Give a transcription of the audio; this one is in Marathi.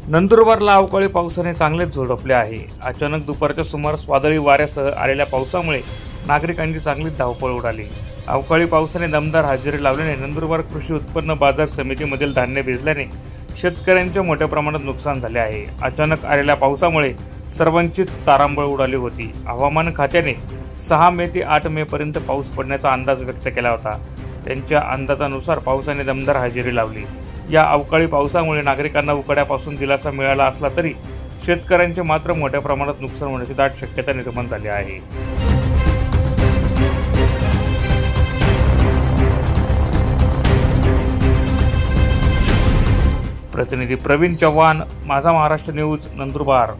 नंदुरबारला अवकाळी पावसाने चांगलेच झोडपले आहे। अचानक दुपारच्या सुमारास वादळी वाऱ्यासह आलेल्या पावसामुळे नागरिकांची चांगलीच धावपळ उडाली। अवकाळी पावसाने दमदार हजेरी लावल्याने नंदुरबार कृषी उत्पन्न बाजार समितीमधील धान्य भिजल्याने शेतकऱ्यांचे मोठ्या प्रमाणात नुकसान झाले आहे। अचानक आलेल्या पावसामुळे सर्वांचीच तारांबळ उडाली होती। हवामान खात्याने 6 मे ते 8 मे पर्यंत पाऊस पडण्याचा अंदाज व्यक्त केला होता। त्यांच्या अंदाजानुसार पावसाने दमदार हजेरी लावली। या अवकाळी पावसामुळे नागरिकांना उकाड्यापासून दिलासा मिळाला असला तरी शेतकऱ्यांचे मात्र मोठ्या प्रमाणात नुकसान होण्याची दाट शक्यता निर्माण झाली आहे। प्रतिनिधी प्रवीण चव्हाण, माझा महाराष्ट्र न्यूज, नंदुरबार।